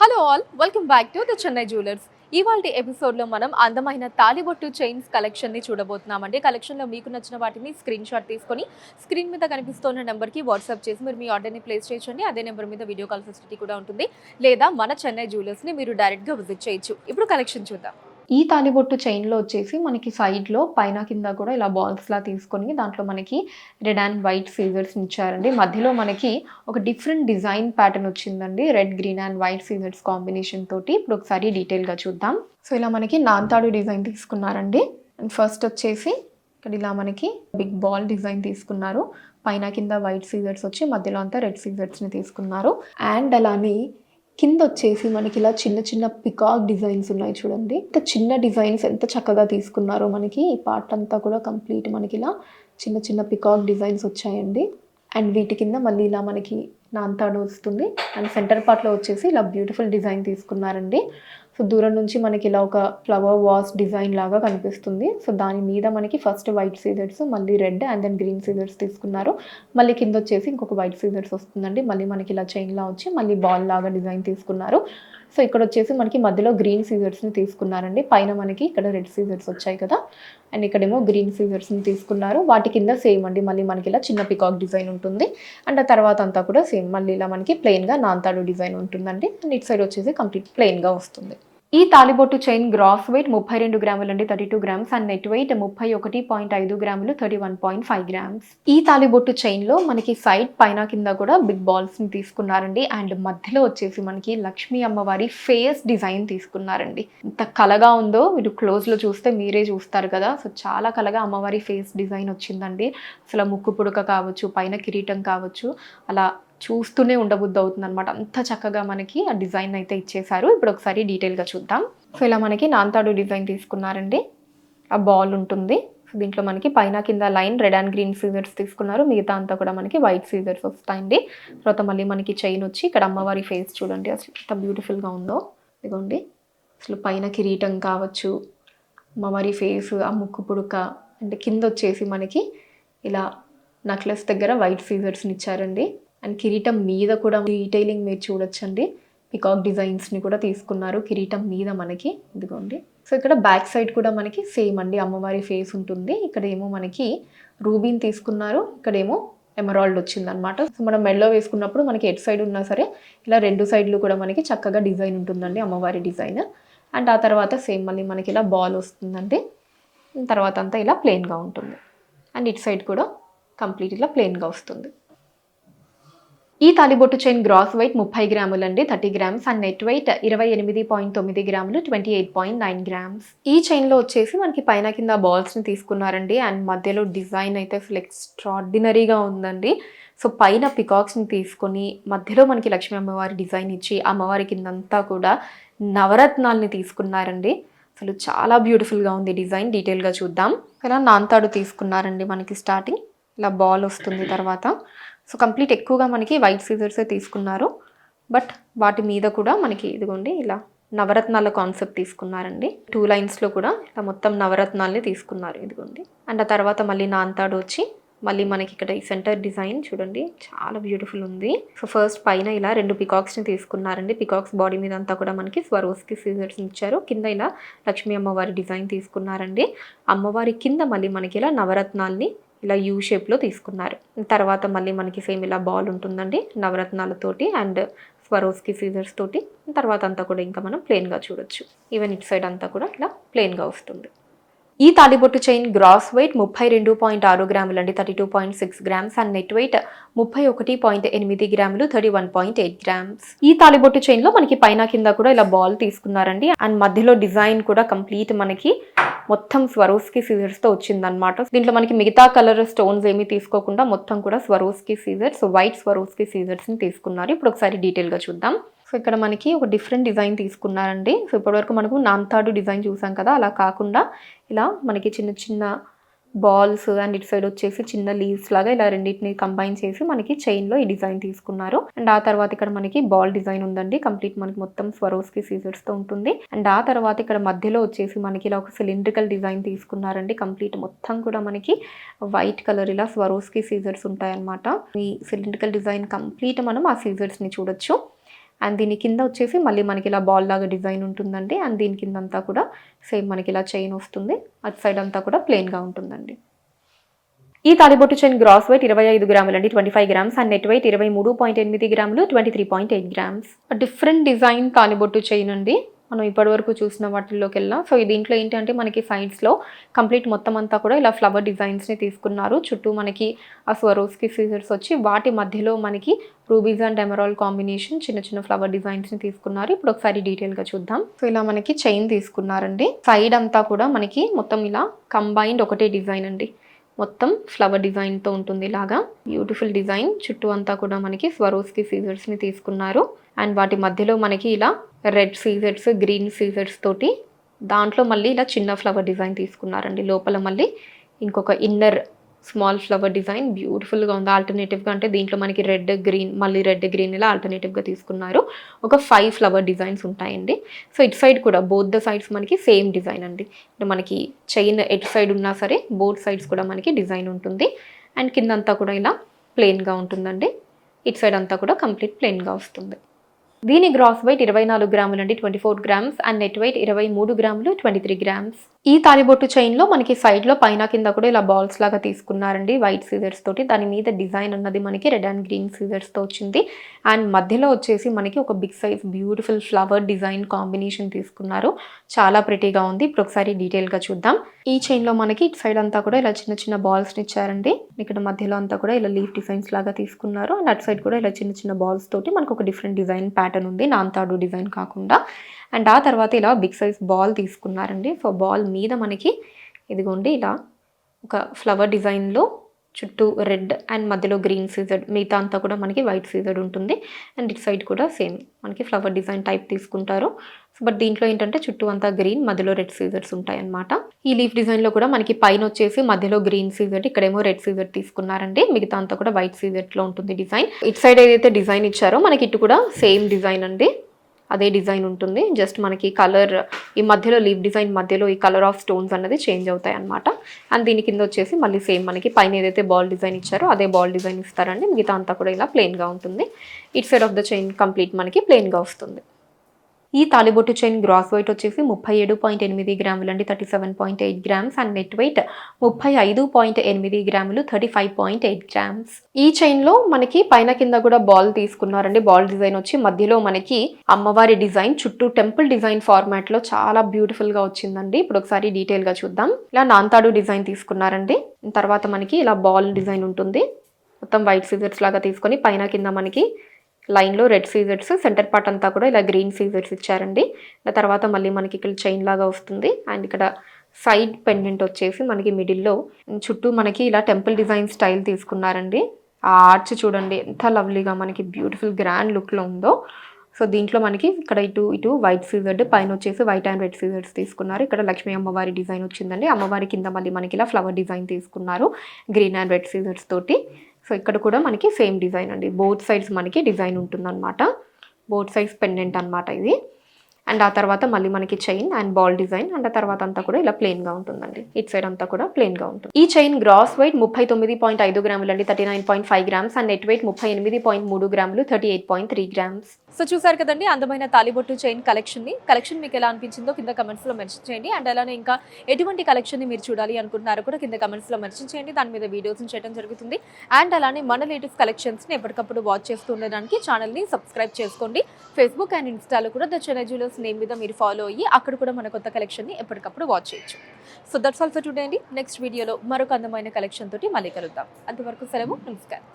Hello all, welcome back to the Chennai jewellers. ఇవాల్టి ఎపిసోడ్లో మనం అందమైన తాలిబొట్టు చైన్స్ కలెక్షన్ని చూడబోతున్నామండి. కలెక్షన్లో మీకు నచ్చిన వాటిని స్క్రీన్ షాట్ తీసుకొని స్క్రీన్ మీద కనిపిస్తున్న నెంబర్కి వాట్సాప్ చేసి మీరు మీ ఆర్డర్ని ప్లేస్ చేయొచ్చండి. అదే నెంబర్ మీద వీడియో కాల్ ఫెసిలిటీ కూడా ఉంటుంది. లేదా మన చెన్నై జ్యువెలర్స్ని మీరు డైరెక్ట్గా విజిట్ చేయొచ్చు. ఇప్పుడు కలెక్షన్ చూద్దాం. ఈ తాలిబొట్టు చైన్‌లో వచ్చేసి మనకి సైడ్‌లో పైన కింద కూడా ఇలా బాల్స్‌లా తీసుకొని దాంట్లో మనకి రెడ్ అండ్ వైట్ సీజర్స్‌ని ఇచ్చారండి. మధ్యలో మనకి ఒక డిఫరెంట్ డిజైన్ ప్యాటర్న్ వచ్చిందండి. Red, green and white scissors combination తోటి. ఇప్పుడు ఒకసారి డీటెయిల్‌గా చూద్దాం. సో ఇలా మనకి నాంతాడు డిజైన్ తీసుకున్నారండి. అండ్ ఫస్ట్ వచ్చేసి ఇక్కడ ఇలా మనకి బిగ్ బాల్ డిజైన్ తీసుకున్నారు. పైన కింద వైట్ సీజర్స్ వచ్చి మధ్యలో అంతా రెడ్ సీజర్స్‌ని తీసుకున్నారు. అండ్ అలానే కింద వచ్చేసి మనకి ఇలా చిన్న చిన్న పికాక్ డిజైన్స్ ఉన్నాయి చూడండి. ఇంత చిన్న డిజైన్స్ ఎంత చక్కగా తీసుకున్నారో మనకి ఈ పార్ట్ అంతా కూడా కంప్లీట్ మనకి ఇలా చిన్న చిన్న పికాక్ డిజైన్స్ వచ్చాయండి. అండ్ వీటి కింద మళ్ళీ ఇలా మనకి నాంతాడు వస్తుంది. అండ్ సెంటర్ పార్ట్లో వచ్చేసి ఇలా బ్యూటిఫుల్ డిజైన్ తీసుకున్నారండి. సో దూరం నుంచి మనకి ఇలా ఒక ఫ్లవర్ వాస్ డిజైన్ లాగా కనిపిస్తుంది. సో దాని మీద మనకి ఫస్ట్ వైట్ సీజర్స్, మళ్ళీ red and then green scissors తీసుకున్నారు. మళ్ళీ కింద వచ్చేసి ఇంకొక వైట్ సీజర్స్ వస్తుందండి. మళ్ళీ మనకి ఇలా చైన్లా వచ్చి మళ్ళీ బాల్ లాగా డిజైన్ తీసుకున్నారు. సో ఇక్కడ వచ్చేసి మనకి మధ్యలో గ్రీన్ సీజర్స్ని తీసుకున్నారండి. పైన మనకి ఇక్కడ రెడ్ సీజర్స్ వచ్చాయి కదా, అండ్ ఇక్కడేమో గ్రీన్ సీజర్స్ని తీసుకున్నారు. వాటి కింద సేమ్ అండి మళ్ళీ మనకి ఇలా చిన్న పికాక్ డిజైన్ ఉంటుంది. అండ్ ఆ తర్వాత అంతా కూడా సేమ్ మళ్ళీ ఇలా మనకి ప్లెయిన్గా నాంతాడు డిజైన్ ఉంటుందండి. అండ్ ఇటు సైడ్ వచ్చేసి కంప్లీట్ ప్లెయిన్గా వస్తుంది. ఈ తాలిబొట్టు చైన్ గ్రాస్ వెయిట్ 32 గ్రాములు అండి, 32 గ్రామ్స్. అండ్ నెట్ వెయిట్ 31.5 గ్రాములు, 31.5 గ్రామ్స్. ఈ తాలిబొట్టు చైన్లో మనకి సైడ్ పైన కింద కూడా బిగ్ బాల్స్ని తీసుకున్నారండి. అండ్ మధ్యలో వచ్చేసి మనకి లక్ష్మీ అమ్మవారి ఫేస్ డిజైన్ తీసుకున్నారండి. ఎంత కలగా ఉందో మీరు క్లోజ్లో చూస్తే మీరే చూస్తారు కదా. సో చాలా కలగా అమ్మవారి ఫేస్ డిజైన్ వచ్చిందండి. అసలు ముక్కు పుడక కావచ్చు, పైన కిరీటం కావచ్చు, అలా చూస్తూనే ఉండబుద్ధి అవుతుంది అనమాట. అంత చక్కగా మనకి ఆ డిజైన్ అయితే ఇచ్చేసారు. ఇప్పుడు ఒకసారి డీటెయిల్గా చూద్దాం. సో ఇలా మనకి నాంతాడు డిజైన్ తీసుకున్నారండి. ఆ బాల్ ఉంటుంది. సో దీంట్లో మనకి పైన కింద line red and green scissors తీసుకున్నారు. మిగతా అంతా కూడా మనకి వైట్ సీజర్స్ వస్తాయండి. తర్వాత మళ్ళీ మనకి చైన్ వచ్చి ఇక్కడ అమ్మవారి ఫేస్ చూడండి అసలు ఎంత బ్యూటిఫుల్గా ఉందో. ఇదిగోండి అసలు పైన కిరీటం కావచ్చు, అమ్మవారి ఫేస్, ఆ ముక్కు పుడక, అంటే కింద వచ్చేసి మనకి ఇలా నెక్లెస్ దగ్గర వైట్ సీజర్స్ని ఇచ్చారండి. అండ్ కిరీటం మీద కూడా డీటెయిలింగ్ మీరు చూడొచ్చండి. పికాక్ డిజైన్స్ని కూడా తీసుకున్నారు కిరీటం మీద మనకి. ఇదిగోండి సో ఇక్కడ బ్యాక్ సైడ్ కూడా మనకి సేమ్ అండి అమ్మవారి ఫేస్ ఉంటుంది. ఇక్కడేమో మనకి రూబీన్ తీసుకున్నారు, ఇక్కడేమో ఎమరాల్డ్ వచ్చిందనమాట. సో మనం మెడలో వేసుకున్నప్పుడు మనకి ఎటు సైడ్ ఉన్నా సరే ఇలా రెండు సైడ్లు కూడా మనకి చక్కగా డిజైన్ ఉంటుందండి అమ్మవారి డిజైన్. అండ్ ఆ తర్వాత సేమ్ మళ్ళీ మనకి ఇలా బాల్ వస్తుందండి. తర్వాత అంతా ఇలా ప్లెయిన్గా ఉంటుంది. అండ్ ఇటు సైడ్ కూడా కంప్లీట్ ఇలా ప్లెయిన్గా వస్తుంది. ఈ తాలిబొట్టు చైన్ గ్రాస్ వెయిట్ 30 గ్రాములు అండి, 30 గ్రామ్స్. అండ్ నెట్ వెయిట్ 28.9 గ్రాములు, 28.9 గ్రామ్స్. ఈ చైన్లో వచ్చేసి మనకి పైన కింద బాల్స్ని తీసుకున్నారండి. అండ్ మధ్యలో డిజైన్ అయితే అసలు ఎక్స్ట్రాడినరీగా ఉందండి. సో పైన పికాక్స్ని తీసుకొని మధ్యలో మనకి లక్ష్మీ అమ్మవారి డిజైన్ ఇచ్చి అమ్మవారి కిందంతా కూడా నవరత్నాల్ని తీసుకున్నారండి. అసలు చాలా బ్యూటిఫుల్గా ఉంది డిజైన్. డీటెయిల్గా చూద్దాం. ఇలా నాంతాడు తీసుకున్నారండి మనకి స్టార్టింగ్. ఇలా బాల్ వస్తుంది తర్వాత. సో కంప్లీట్ ఎక్కువగా మనకి వైట్ సీజర్సే తీసుకున్నారు. బట్ వాటి మీద కూడా మనకి ఇదిగోండి ఇలా నవరత్నాల కాన్సెప్ట్ తీసుకున్నారండి. 2 లైన్స్లో కూడా ఇలా మొత్తం నవరత్నాల్ని తీసుకున్నారు. ఇదిగోండి. అండ్ ఆ తర్వాత మళ్ళీ నాంతాడు వచ్చి మళ్ళీ మనకి ఇక్కడ ఈ సెంటర్ డిజైన్ చూడండి చాలా బ్యూటిఫుల్ ఉంది. సో ఫస్ట్ పైన ఇలా 2 పికాక్స్ని తీసుకున్నారండి. పికాక్స్ బాడీ మీద అంతా కూడా మనకి స్వరోస్కి సీజర్స్ ఇచ్చారు. కింద ఇలా లక్ష్మీ అమ్మవారి డిజైన్ తీసుకున్నారండి. అమ్మవారి కింద మళ్ళీ మనకి ఇలా నవరత్నాల్ని ఇలా యూ షేప్లో తీసుకున్నారు. తర్వాత మళ్ళీ మనకి సేమ్ ఇలా బాల్ ఉంటుందండి నవరత్నాలతోటి అండ్ స్వరోస్కి సీజర్స్ తోటి. తర్వాత అంతా కూడా ఇంకా మనం ప్లెయిన్గా చూడొచ్చు. ఈవెన్ ఇటు సైడ్ అంతా కూడా ఇలా ప్లెయిన్గా వస్తుంది. ఈ తాలిబొట్టు చైన్ గ్రాస్ వెయిట్ 32.6 గ్రాములు అండి, 32.6 గ్రామ్స్. అండ్ నెట్ వెయిట్ 31.8 గ్రాములు, 31.8 గ్రామ్స్. ఈ తాలిబొట్టు చైన్లో మనకి పైన కింద కూడా ఇలా బాల్ తీసుకున్నారండి. అండ్ మధ్యలో డిజైన్ కూడా కంప్లీట్ మనకి మొత్తం స్వరోస్కి సీజర్స్తో వచ్చిందనమాట. దీంట్లో మనకి మిగతా కలర్ స్టోన్స్ ఏమీ తీసుకోకుండా మొత్తం కూడా స్వరోస్కి సీజర్స్, వైట్ స్వరోస్కి సీజర్స్ని తీసుకున్నారు. ఇప్పుడు ఒకసారి డీటెయిల్గా చూద్దాం. సో ఇక్కడ మనకి ఒక డిఫరెంట్ డిజైన్ తీసుకున్నారండి. సో ఇప్పటివరకు మనకు నాంతాడు డిజైన్ చూసాం కదా, అలా కాకుండా ఇలా మనకి చిన్న చిన్న బాల్స్ అండ్ ఇటు సైడ్ వచ్చేసి చిన్న లీవ్స్ లాగా ఇలా రెండింటిని కంబైన్ చేసి మనకి చైన్లో ఈ డిజైన్ తీసుకున్నారు. అండ్ ఆ తర్వాత ఇక్కడ మనకి బాల్ డిజైన్ ఉందండి. కంప్లీట్ మనకి మొత్తం స్వరోస్కి సీజర్స్తో ఉంటుంది. అండ్ ఆ తర్వాత ఇక్కడ మధ్యలో వచ్చేసి మనకి ఇలా ఒక సిలిండ్రికల్ డిజైన్ తీసుకున్నారండి. కంప్లీట్ మొత్తం కూడా మనకి వైట్ కలర్ ఇలా స్వరోస్కి సీజర్స్ ఉంటాయన్నమాట. ఈ సిలిండ్రికల్ డిజైన్ కంప్లీట్ మనం ఆ సీజర్స్ని చూడొచ్చు. అండ్ దీని కింద వచ్చేసి మళ్ళీ మనకి ఇలా బాల్ లాగా డిజైన్ ఉంటుందండి. అండ్ దీని కింద అంతా కూడా సేమ్ మనకి ఇలా చైన్ వస్తుంది. అటు సైడ్ అంతా కూడా ప్లెయిన్గా ఉంటుందండి. ఈ తాలిబొట్టు చైన్ గ్రాస్ వెయిట్ 25 గ్రాములండి, 25 గ్రామ్స్. అండ్ నెట్ వెయిట్ 23.8 గ్రాములు, 23.8 గ్రామ్స్. డిఫరెంట్ డిజైన్ తాలిబొట్టు చైన్ అండి. మనం ఇప్పటివరకు చూసిన వాటిల్లోకి వెళ్ళాం. సో దీంట్లో ఏంటంటే మనకి సైడ్స్లో కంప్లీట్ మొత్తం అంతా కూడా ఇలా ఫ్లవర్ డిజైన్స్ని తీసుకున్నారు. చుట్టూ మనకి ఆ స్వరోస్కి సీజర్స్ వచ్చి వాటి మధ్యలో మనకి రూబీస్ అండ్ ఎమరాల్డ్ కాంబినేషన్ చిన్న చిన్న ఫ్లవర్ డిజైన్స్ని తీసుకున్నారు. ఇప్పుడు ఒకసారి డీటెయిల్గా చూద్దాం. సో ఇలా మనకి చైన్ తీసుకున్నారండి. సైడ్ అంతా కూడా మనకి మొత్తం ఇలా కంబైన్డ్ ఒకటే డిజైన్ అండి. మొత్తం ఫ్లవర్ డిజైన్తో ఉంటుంది. ఇలాగా బ్యూటిఫుల్ డిజైన్. చుట్టూ అంతా కూడా మనకి స్వరోస్కి సీజర్స్ని తీసుకున్నారు. అండ్ వాటి మధ్యలో మనకి ఇలా రెడ్ సీజర్స్, గ్రీన్ సీజర్స్ తోటి దాంట్లో మళ్ళీ ఇలా చిన్న ఫ్లవర్ డిజైన్ తీసుకున్నారండి. లోపల మళ్ళీ ఇంకొక ఇన్నర్ స్మాల్ ఫ్లవర్ డిజైన్ బ్యూటిఫుల్గా ఉంది. ఆల్టర్నేటివ్గా అంటే దీంట్లో మనకి రెడ్ గ్రీన్, మళ్ళీ రెడ్ గ్రీన్ ఇలా ఆల్టర్నేటివ్గా తీసుకున్నారు. ఒక 5 ఫ్లవర్ డిజైన్స్ ఉంటాయండి. సో ఇటు సైడ్ కూడా బోత్ ద సైడ్స్ మనకి సేమ్ డిజైన్ అండి. అంటే మనకి చైన్ ఎటు సైడ్ ఉన్నా సరే బోత్ సైడ్స్ కూడా మనకి డిజైన్ ఉంటుంది. అండ్ కిందంతా కూడా ఇలా ప్లెయిన్గా ఉంటుందండి. ఇటు సైడ్ అంతా కూడా కంప్లీట్ ప్లెయిన్గా వస్తుంది. దీని గ్రాస్ వెయిట్ 24 గ్రాములండి, 24 గ్రామ్స్. అండ్ నెట్ వెయిట్ 23 గ్రాములు, 23 గ్రామ్స్. ఈ తాలిబొట్టు చైన్లో మనకి సైడ్లో పైన కింద కూడా ఇలా బాల్స్ లాగా తీసుకున్నారండి వైట్ సీజర్స్ తోటి. దాని మీద డిజైన్ అన్నది మనకి రెడ్ అండ్ గ్రీన్ సీజర్స్తో వచ్చింది. అండ్ మధ్యలో వచ్చేసి మనకి ఒక big size beautiful flower design combination తీసుకున్నారు. చాలా ప్రిటీగా ఉంది. ఇప్పుడు ఒకసారి డీటెయిల్గా చూద్దాం. ఈ చైన్లో మనకి ఇటు సైడ్ అంతా కూడా ఇలా చిన్న చిన్న బాల్స్ని ఇచ్చారండి. ఇక్కడ మధ్యలో అంతా కూడా ఇలా లీఫ్ డిజైన్స్ లాగా తీసుకున్నారు. అండ్ అటు సైడ్ కూడా ఇలా చిన్న చిన్న బాల్స్ తోటి మనకు ఒక డిఫరెంట్ డిజైన్ ప్యాటర్న్ ఉంది, నాన్తాడు డిజైన్ కాకుండా. అండ్ ఆ తర్వాత ఇలా బిగ్ సైజ్ బాల్ తీసుకున్నారండి. సో బాల్ మీద మనకి ఇదిగోండి ఇలా ఒక ఫ్లవర్ డిజైన్లో చుట్టూ రెడ్ అండ్ మధ్యలో గ్రీన్ సీజర్, మిగతా అంతా కూడా మనకి వైట్ సీజర్ ఉంటుంది. అండ్ ఇటు సైడ్ కూడా సేమ్ మనకి ఫ్లవర్ డిజైన్ టైప్ తీసుకుంటారు. బట్ దీంట్లో ఏంటంటే చుట్టూ అంతా గ్రీన్, మధ్యలో రెడ్ సీజర్స్ ఉంటాయి అన్నమాట. ఈ లీఫ్ డిజైన్లో కూడా మనకి పైన వచ్చేసి మధ్యలో గ్రీన్ సీజర్, ఇక్కడేమో రెడ్ సీజర్ తీసుకున్నారండి. మిగతా అంతా కూడా వైట్ సీజర్లో ఉంటుంది డిజైన్. ఇటు సైడ్ ఏదైతే డిజైన్ ఇచ్చారో మనకి ఇటు కూడా సేమ్ డిజైన్ అండి, అదే డిజైన్ ఉంటుంది. జస్ట్ మనకి కలర్ ఈ మధ్యలో లీఫ్ డిజైన్ మధ్యలో ఈ కలర్ ఆఫ్ స్టోన్స్ అనేది చేంజ్ అవుతాయి అనమాట. అండ్ దీని కింద వచ్చేసి మళ్ళీ సేమ్ మనకి పైన ఏదైతే బాల్ డిజైన్ ఇచ్చారో అదే బాల్ డిజైన్ ఇస్తారండి. మిగతా అంతా కూడా ఇలా ప్లెయిన్గా ఉంటుంది. It side of the chain complete మనకి ప్లెయిన్గా వస్తుంది. ఈ తాలిబొట్టు చైన్ గ్రాస్ వెయిట్ వచ్చేసి 37.8 గ్రాములు అండి, 37.8 గ్రామ్స్. అండ్ నెట్ వెయిట్ 35.8 గ్రాములు, 35.8 గ్రామ్స్. ఈ చైన్లో మనకి పైన కింద కూడా బాల్ తీసుకున్నారండి. బాల్ డిజైన్ వచ్చి మధ్యలో మనకి అమ్మవారి డిజైన్ చుట్టూ టెంపుల్ డిజైన్ ఫార్మాట్లో చాలా బ్యూటిఫుల్గా వచ్చిందండి. ఇప్పుడు ఒకసారి డీటెయిల్గా చూద్దాం. ఇలా నాన్తాడు డిజైన్ తీసుకున్నారండి. తర్వాత మనకి ఇలా బాల్ డిజైన్ ఉంటుంది. మొత్తం వైట్ సీజర్స్ లాగా తీసుకొని పైన కింద మనకి లైన్లో రెడ్ సీజర్స్, సెంటర్ పార్ట్ అంతా కూడా ఇలా గ్రీన్ సీజర్స్ ఇచ్చారండి. తర్వాత మళ్ళీ మనకి ఇక్కడ చైన్ లాగా వస్తుంది. అండ్ ఇక్కడ సైడ్ పెండెంట్ వచ్చేసి మనకి మిడిల్లో చుట్టూ మనకి ఇలా టెంపుల్ డిజైన్ స్టైల్ తీసుకున్నారండి. ఆ ఆర్చ్ చూడండి ఎంత లవ్లీగా మనకి బ్యూటిఫుల్ గ్రాండ్ లుక్లో ఉందో. సో దీంట్లో మనకి ఇక్కడ ఇటు వైట్ సీజర్డ్, పైన వచ్చేసి వైట్ అండ్ రెడ్ సీజర్స్ తీసుకున్నారు. ఇక్కడ లక్ష్మీ అమ్మవారి డిజైన్ వచ్చిందండి. అమ్మవారి కింద మళ్ళీ మనకి ఇలా ఫ్లవర్ డిజైన్ తీసుకున్నారు గ్రీన్ అండ్ రెడ్ సీజర్స్ తోటి. సో ఇక్కడ కూడా మనకి సేమ్ డిజైన్ అండి. బోత్ సైడ్స్ మనకి డిజైన్ ఉంటుందన్నమాట. బోత్ సైడ్స్ పెండెంట్ అనమాట ఇది. అండ్ ఆ తర్వాత మళ్ళీ మనకి chain and ball design. And ఆ తర్వాత అంతా కూడా ఇలా ప్లెయిన్గా ఉంటుందండి. ఇటు సైడ్ అంతా కూడా ప్లెయిన్గా ఉంటుంది. ఈ చైన్ గ్రాస్ వెయిట్ 39.5 గ్రాములు అండి, 39.5 గ్రామ్స్. అండ్ నెట్ వెయిట్ 38.3 గ్రాములు, 38.3 గ్రామ్స్. సో చూసారు కదండి అందమైన తాలిబొట్టు చైన్ కలెక్షన్ మీకు ఎలా అనిపించిందో కింద కమెంట్స్లో మెన్షన్ చేయండి. అండ్ అలానే ఇంకా ఎటువంటి కలెక్షన్ని మీరు చూడాలి అనుకుంటున్నారో కూడా కింద కమెంట్స్లో మెన్షన్ చేయండి. దాని మీద వీడియోస్ చేయడం జరుగుతుంది. అండ్ అలానే మన లేటెస్ట్ కలెక్షన్స్ని ఎప్పటికప్పుడు వాచ్ చేస్తూ ఉండడానికి ఛానల్ని సబ్స్క్రైబ్ చేసుకోండి. ఫేస్బుక్ అండ్ ఇన్స్టాలో కూడా ద చెన్నై జ్యువెలర్స్ నేమ్ మీద మీరు ఫాలో అయ్యి అక్కడ కూడా మన కొత్త కలెక్షన్ని ఎప్పటికప్పుడు వాచ్ చేయొచ్చు. So that's all for today అండి. నెక్స్ట్ వీడియోలో మరొక అందమైన కలెక్షన్ తోటి మళ్ళీ కలుద్దాం. అంతవరకు సెలవు, నమస్కారం.